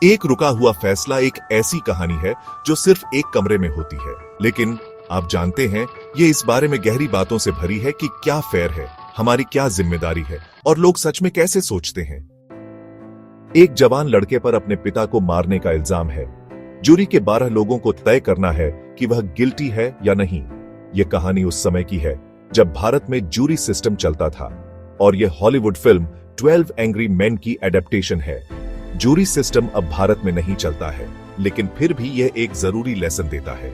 एक रुका हुआ फैसला एक ऐसी कहानी है जो सिर्फ एक कमरे में होती है, लेकिन आप जानते हैं ये इस बारे में गहरी बातों से भरी है कि क्या फेयर है, हमारी क्या जिम्मेदारी है और लोग सच में कैसे सोचते हैं। एक जवान लड़के पर अपने पिता को मारने का इल्जाम है। जूरी के 12 लोगों को तय करना है कि वह गिल्टी है या नहीं। यह कहानी उस समय की है जब भारत में जूरी सिस्टम चलता था और यह हॉलीवुड फिल्म 12 एंग्री मेन की एडेप्टेशन है। जूरी सिस्टम अब भारत में नहीं चलता है, लेकिन फिर भी यह एक जरूरी लेसन देता है।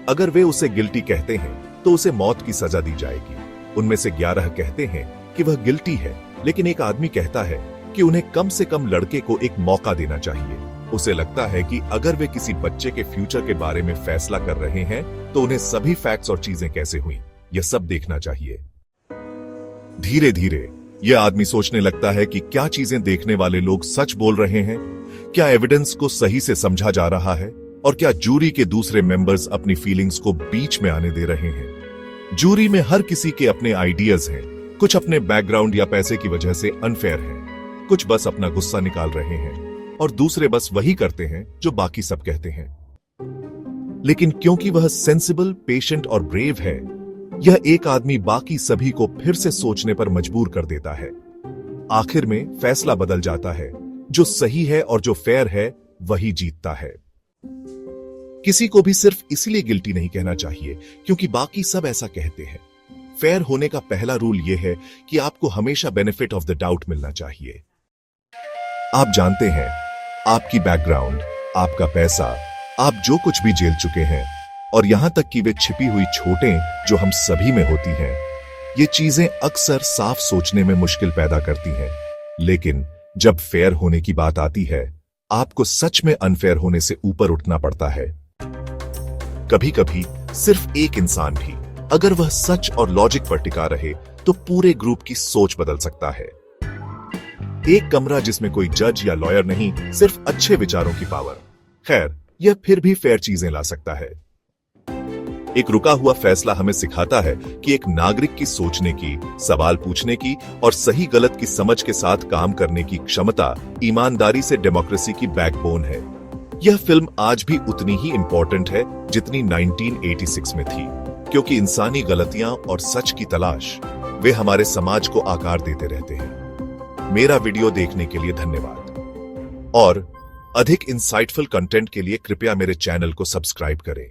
अगर वे उसे गिल्टी कहते हैं तो उसे मौत की सजा दी जाएगी। उनमें से 11 कहते हैं कि वह गिल्टी है, लेकिन एक आदमी कहता है कि उन्हें कम से कम लड़के को एक मौका देना चाहिए। उसे लगता है कि अगर वे किसी बच्चे के फ्यूचर के बारे में फैसला कर रहे हैं तो उन्हें सभी फैक्ट्स और चीजें कैसे हुई यह सब देखना चाहिए। धीरे धीरे यह आदमी सोचने लगता है कि क्या चीजें देखने वाले लोग सच बोल रहे हैं, क्या एविडेंस को सही से समझा जा रहा है और क्या जूरी के दूसरे मेंबर्स अपनी फीलिंग्स को बीच में आने दे रहे हैं। जूरी में हर किसी के अपने आइडियाज हैं, कुछ अपने बैकग्राउंड या पैसे की वजह से अनफेयर हैं, कुछ बस अपना गुस्सा निकाल रहे हैं और दूसरे बस वही करते हैं जो बाकी सब कहते हैं। लेकिन क्योंकि वह सेंसिबल, पेशेंट और ब्रेव है, यह एक आदमी बाकी सभी को फिर से सोचने पर मजबूर कर देता है। आखिर में फैसला बदल जाता है, जो सही है और जो फेयर है वही जीतता है। किसी को भी सिर्फ इसलिए गिल्टी नहीं कहना चाहिए क्योंकि बाकी सब ऐसा कहते हैं। फेयर होने का पहला रूल यह है कि आपको हमेशा बेनिफिट ऑफ द डाउट मिलना चाहिए। आप जानते हैं, आपकी बैकग्राउंड, आपका पैसा, आप जो कुछ भी झेल चुके हैं और यहां तक कि वे छिपी हुई चोटें जो हम सभी में होती हैं, ये चीजें अक्सर साफ सोचने में मुश्किल पैदा करती हैं। लेकिन जब फेयर होने की बात आती है, आपको सच में अनफेयर होने से ऊपर उठना पड़ता है। कभी कभी सिर्फ एक इंसान भी अगर वह सच और लॉजिक पर टिका रहे तो पूरे ग्रुप की सोच बदल सकता है। एक कमरा जिसमें कोई जज या लॉयर नहीं, सिर्फ अच्छे विचारों की पावर। खैर, यह फिर भी फेयर चीजें ला सकता है। एक रुका हुआ फैसला हमें सिखाता है कि एक नागरिक की सोचने की, सवाल पूछने की और सही गलत की समझ के साथ काम करने की क्षमता ईमानदारी से डेमोक्रेसी की बैकबोन है। यह फिल्म आज भी उतनी ही इंपॉर्टेंट है जितनी 1986 में थी, क्योंकि इंसानी गलतियां और सच की तलाश वे हमारे समाज को आकार देते रहते हैं। मेरा वीडियो देखने के लिए धन्यवाद और अधिक इंसाइटफुल कंटेंट के लिए कृपया मेरे चैनल को सब्सक्राइब करें।